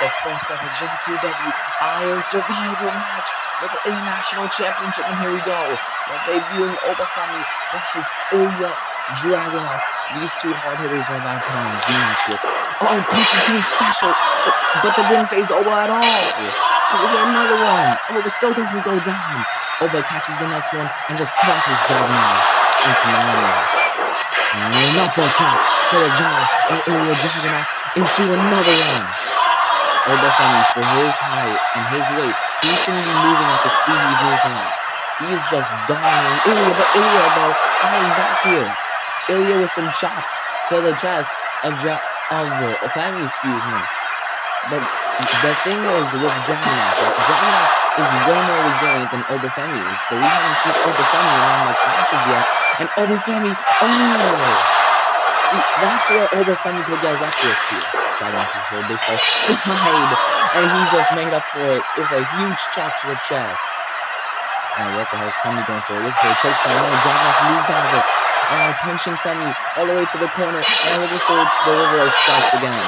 the first ever JTW Iron Survivor match for the International Championship, and here we go. We're debuting Obafemi versus Ilya Dragunov. These two hard hitters are about to have a match here. Oh, punching team special, but that didn't phase Oba at all. We get another one. Oba still doesn't go down. Oba catches the next one and just tosses Dragunov into mania. And an uppercut to the jaw of Ilya Dragunov into another one. Obafemi, for his height and his weight, he shouldn't be moving at the speed he's moving at. He's just dominating Ilya, but Ilya, though, fighting back here. Ilya with some chops to the chest of Obafemi, excuse me. But the thing is with Dragunov, Dragunov is way more resilient than Obafemi is, but we haven't seen Obafemi in that much matches yet. And Obafemi, see, that's where Obafemi could get reckless here. Dragunov for a baseball slide, and he just made up for it with a huge chop to the chest. And what the hell is Femi going for? Look for a choke slam, and Dragunov moves out of it. And punching Femi all the way to the corner, and looking for it to deliver those strikes again.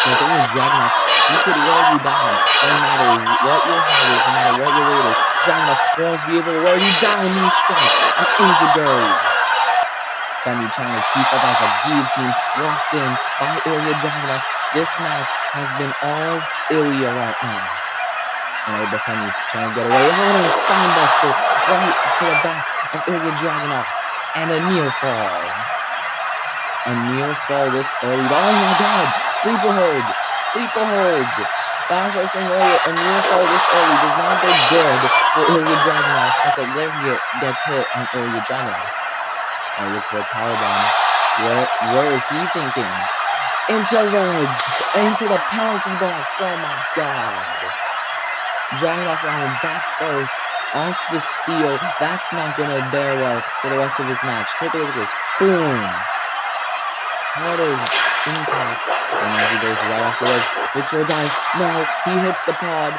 The thing with Dragunov, he could wear you down, no matter what your height is, no matter what your weight is. Dragunov will always be able to wear you down, knee strike, and enziguri. Femi trying to keep up as a guillotine, locked in by Ilya Dragunov. This match has been all Ilya right now. And Obafemi trying to get away. Oh, a spine buster right to the back of Ilya Dragunov. And a near fall. A near fall this early. Oh my god! Sleeper hold! Sleeper hold! As I was saying earlier, a near fall this early does not go good for Ilya Dragunov as a lariat gets hit on Ilya Dragunov. I look for a powerbomb. Where is he thinking? Into the penalty box. Oh my god. Dragunov running back first onto the steel. That's not going to bear well for the rest of this match. Take a look at this. Boom. What is impact? And now he goes right off the ledge. Looks for a dive. No, he hits the pod.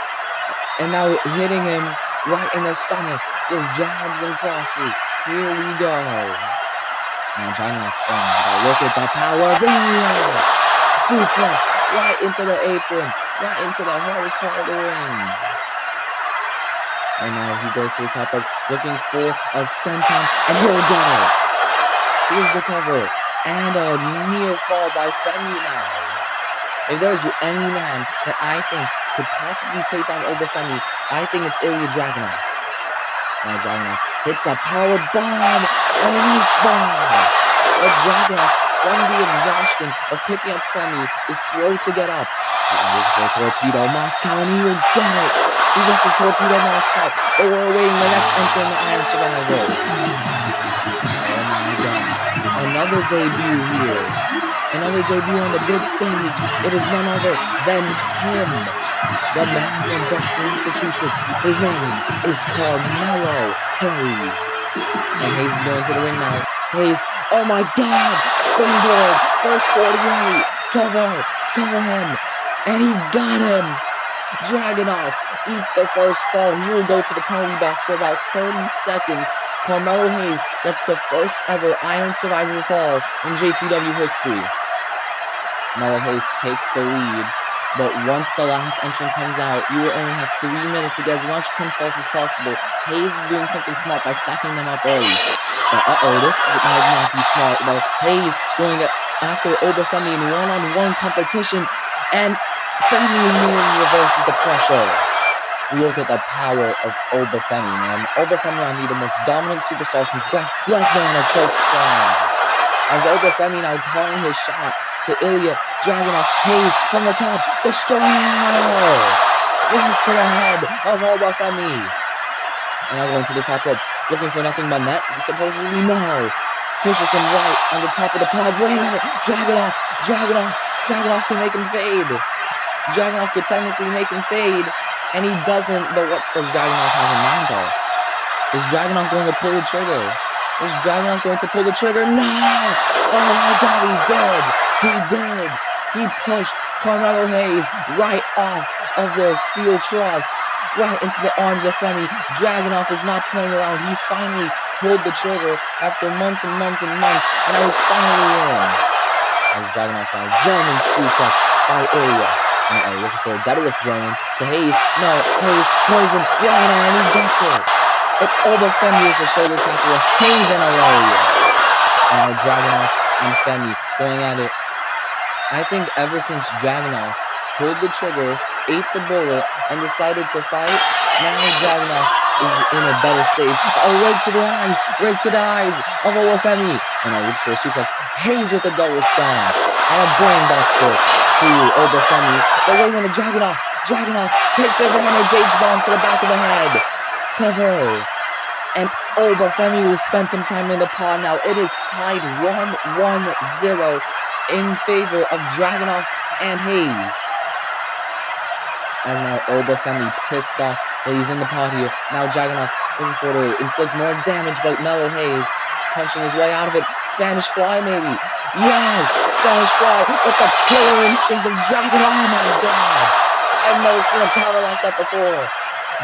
And now hitting him right in the stomach with jabs and crosses. Here we go. Now Dragunov, look at the power of Ilya. Suplex right into the apron. Right into the hardest part of the ring. And now he goes to the top rope, looking for a senton, and he'll get it. Here's the cover, and a near fall by Femi now. If there's any man that I think could possibly take on Obafemi, I think it's Ilya Dragunov. Now Dragunov hits a power bomb and an H-bomb. But Dragunov, from the exhaustion of picking up Femi, is slow to get up. Looking for a torpedo Moscow, and he will get it. He gets a torpedo Moscow, but we're awaiting the next entry in the Iron Survivor. Oh my god. Another debut here. Another debut on the big stage. It is none other than him. The man from Boston, Massachusetts. His name is Carmelo Hayes. And Hayes is going to the ring now. Hayes, oh my god! Springboard! First 48! Cover him! And he got him! Dragunov eats the first fall. He will go to the penalty box for about 30 seconds. Carmelo Hayes gets the first ever Iron Survivor fall in JTW history. Carmelo Hayes takes the lead, but once the last entrant comes out, you will only have 3 minutes to get as much pinfalls as possible. Hayes is doing something smart by stacking them up early. But this might not be smart, though. Hayes going after Obafemi in one-on-one competition, and Femi immediately reverses the pressure. Look at the power of Obafemi, man. Obafemi might be the most dominant superstar since Brock Lesnar on a choke slam. As Obafemi now calling his shot to Ilya Dragunov. Hayes from the top, destroyer! Right to the head of Obafemi. And now going to the top rope, looking for nothing but net. Supposedly no. Pushes him right on the top of the pod. Wait a minute, Dragunov can make him fade. Dragunov could technically make him fade, and he doesn't, but what does Dragunov have in mind though? Is Dragunov going to pull the trigger? Is Dragunov going to pull the trigger? No! Oh my god, he did! He pushed Carmelo Hayes right off of the steel truss, right into the arms of Femi. Dragunov is not playing around. He finally pulled the trigger after months and months and months, and I was finally in. As Dragunov found German suplex by Ilya. Looking for a deadlift German to Hayes. No, Hayes, poison, right on, and he gets it. And Femi with the shoulder tackle with Hayes and away. And now Dragunov and Femi going at it. I think ever since Dragunov pulled the trigger, ate the bullet, and decided to fight, now Dragunov is in a better stage. Right to the eyes of Femi. And looks for a suplex. Hayes with a double stomp. And a brain buster to Femi. But wait a minute, Dragunov takes advantage, H-bomb to the back of the head. Cover. And Femi will spend some time in the pod now. It is tied 1-1-0 in favor of Dragunov and Hayes. And now Femi pissed off that he's in the pod here. Now Dragunov looking for to inflict more damage, but Mellow Hayes punching his way out of it. Spanish Fly maybe. Yes! Spanish Fly with the killer instinct of Dragunov. Oh my god! I've never seen a counter like that before.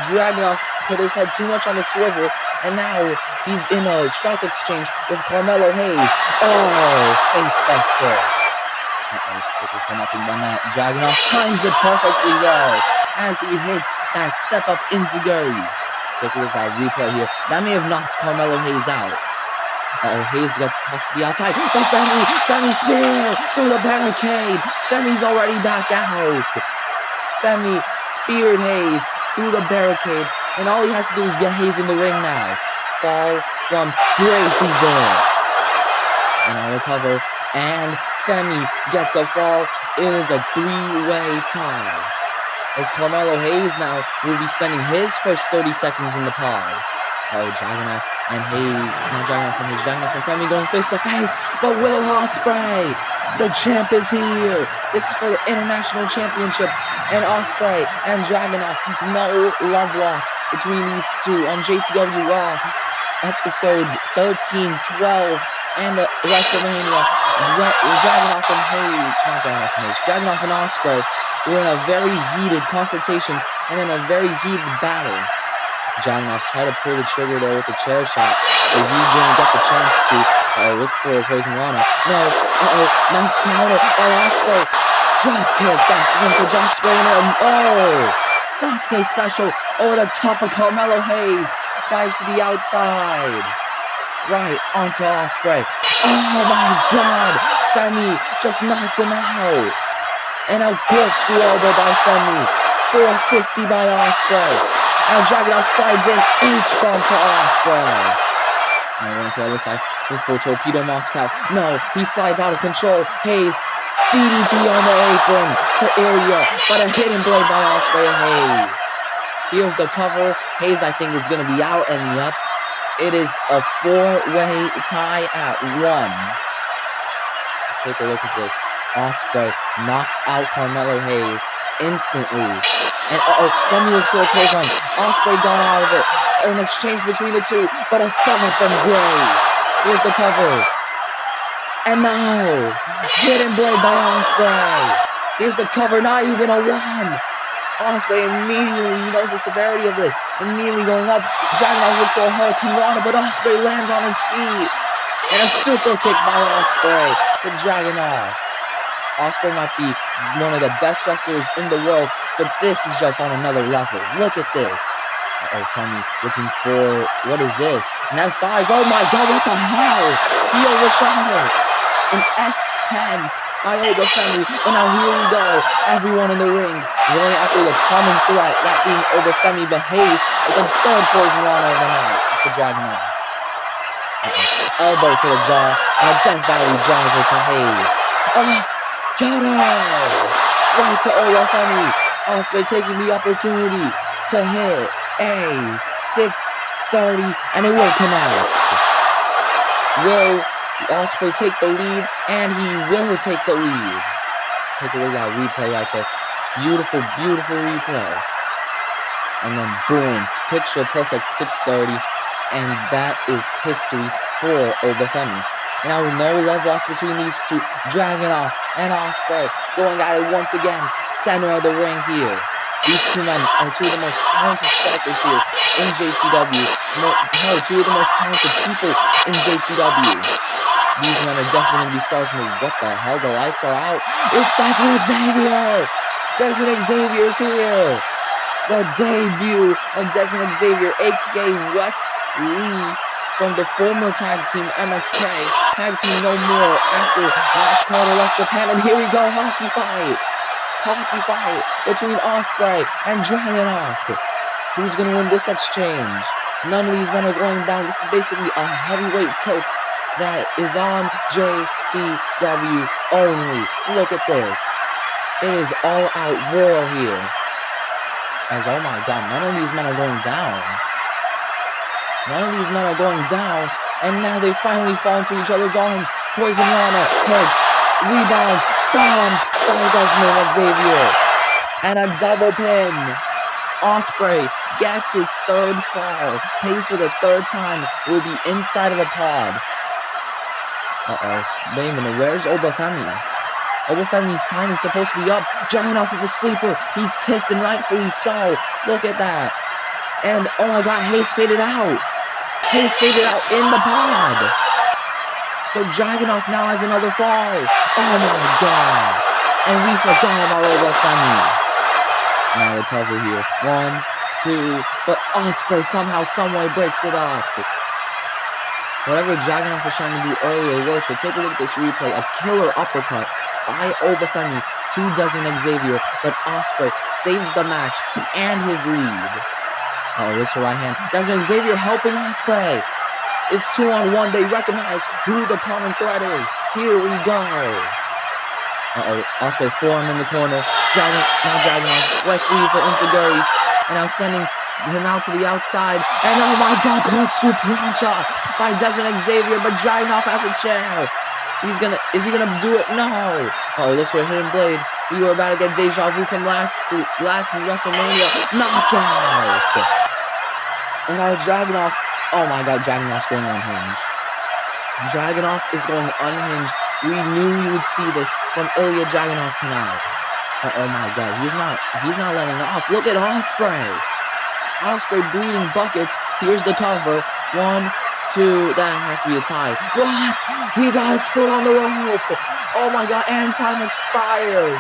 Dragunov put his head too much on the swivel, and now he's in a strike exchange with Carmelo Hayes. Oh, face buster. Looking for nothing but that. Dragunov times it perfectly though, as he hits that step up into Guri. Take a look at that replay here. That may have knocked Carmelo Hayes out. Hayes gets tossed to the outside. But Femi spear through the barricade. Femi's already back out. Femi speared Hayes through the barricade, and all he has to do is get Hayes in the ring now. Fall from grace he did. And I'll recover, and Femi gets a fall. It is a three-way tie. As Carmelo Hayes now will be spending his first 30 seconds in the pod. Dragunov and Hayes. Now Dragunov and Femi going face to face. But Will Ospreay, the champ, is here. This is for the International Championship. And Ospreay and Dragunov, no love lost between these two on JTW Raw, episode 13, 12, and WrestleMania. Dragunov and Ospreay were in a very heated confrontation and in a very heated battle. Dragunov tried to pull the trigger there with the chair shot, but he didn't get the chance to look for a Poison Rana. No, nice counter by Ospreay. Drop kick, that's Vince Ospreay in Sasuke special over the top of Carmelo Hayes. Dives to the outside. Right onto Ospreay. Oh my god! Femi just knocked him out. And a corkscrew elbow by Femi. 450 by Ospreay. Now Dragunov slides in, H-bomb to Ospreay. And we're to the other side. Look for Torpedo Moscow. No, he slides out of control. Hayes, DDT on the apron to Ilya, but a hidden blade by Ospreay and Hayes. Here's the cover. Hayes, I think, is going to be out, and yep, it is a four-way tie at 1. Take a look at this. Ospreay knocks out Carmelo Hayes instantly. And Femi looks for a clothesline. Ospreay gone out of it. An exchange between the two, but a thumb from Graves. Here's the cover. And now, hidden blade by Ospreay. Here's the cover, not even a 1. Ospreay immediately, he knows the severity of this. Immediately going up. Dragunov looks for a Hurricane Rana, but Ospreay lands on his feet. And a super kick by Ospreay to Dragunov. Ospreay might be one of the best wrestlers in the world, but this is just on another level. Look at this. Femi looking for, what is this? An F5, oh my god, what the hell? He overshot it. An F10 by Femi, and now here we go. Everyone in the ring going after the common threat, that being Femi, but Hayes with a third Poison Rana of the night to Dragunov. Elbow to the jaw, and a Death Valley driver to Hayes. Jodo! Right to Femi. Ospreay taking the opportunity to hit a 630, and it will connect. Will Ospreay take the lead? And he will take the lead. Take a look at that replay right there. Beautiful, beautiful replay. And then boom, picture perfect 630, and that is history for Femi. Now no love lost between these two. Dragunov and Ospreay going at it once again. Center of the ring here. These two men are two of the most talented strikers here in JTW. Two of the most talented people in JTW. These men are definitely going to be stars. What the hell? The lights are out. It's Desmond Xavier. Desmond Xavier's here. The debut of Desmond Xavier, aka Wes Lee, from the former tag team MSK. Tag team no more after Nash Carter left Japan. And here we go, hockey fight between Ospreay and Dragunov. Who's gonna win this exchange? None of these men are going down. This is basically a heavyweight tilt that is on JTW only. Look at this. It is all out war here. As, oh my god, none of these men are going down. And now they finally fall into each other's arms. Poison Rana hits, rebounds, stomped by Desmond Xavier. And a double pin. Ospreay gets his third fall. Pays for the third time. Will be inside of a pod. Wait a minute, where's Obafemi? Obafemi's time is supposed to be up. Dragunov with a sleeper. He's pissed, and rightfully so. Look at that. And, oh my god, Hayes faded out. In the pod. So Dragunov now has another fall. Oh my god. And we forgot about Obafemi. Now the cover here. 1, 2. But Ospreay somehow, someway breaks it up. Whatever Dragunov was trying to do earlier worked, but take a look at this replay. A killer uppercut by Obafemi to Desmond Xavier, but Ospreay saves the match and his lead. Looks for right hand. Desmond Xavier helping Ospreay. It's 2-on-1. They recognize who the common threat is. Here we go. Ospreay forearm in the corner. Dragunov. Wesley for Insiguri. And now sending him out to the outside. And oh my god, corkscrew plancha by Desmond Xavier, but Dragunov has a chair. Is he gonna do it? No. Looks for a hidden blade. We were about to get deja vu from last WrestleMania. Knockout. And now Dragunov. Oh my god, Dragunov's going unhinged. Dragunov is going unhinged. We knew we would see this from Ilya Dragunov tonight. Oh my god, he's not letting off. Look at Ospreay. Ospreay bleeding buckets. Here's the cover. 1, 2, that has to be a tie. What? He got his foot on the rope. Oh my god, and time expired.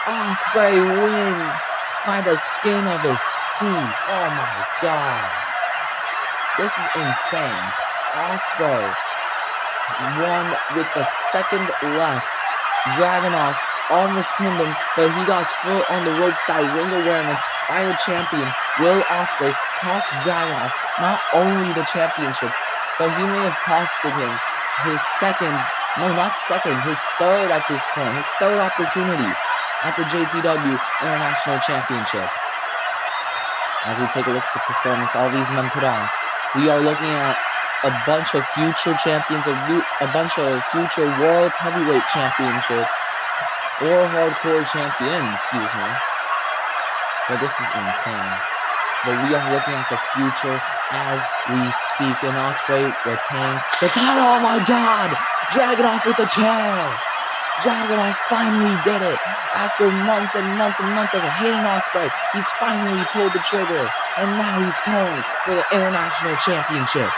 Ospreay wins by the skin of his teeth. Oh my god. This is insane. Ospreay won with the second left. Dragunov almost pinned him, but he got his foot on the ropes. That ring awareness by the champion, Will Ospreay, cost Dragunov not only the championship, but he may have costed him his his third at this point, his third opportunity at the JTW International Championship. As we take a look at the performance all these men put on, we are looking at a bunch of future champions, a bunch of future World Heavyweight Championships, or Hardcore Champions, excuse me. But this is insane. But we are looking at the future as we speak, and Ospreay retains the title. Oh my god! Dragunov with the chair! Dragunov finally did it! After months and months and months of hating Ospreay, he's finally pulled the trigger, and now he's going for the International Championship.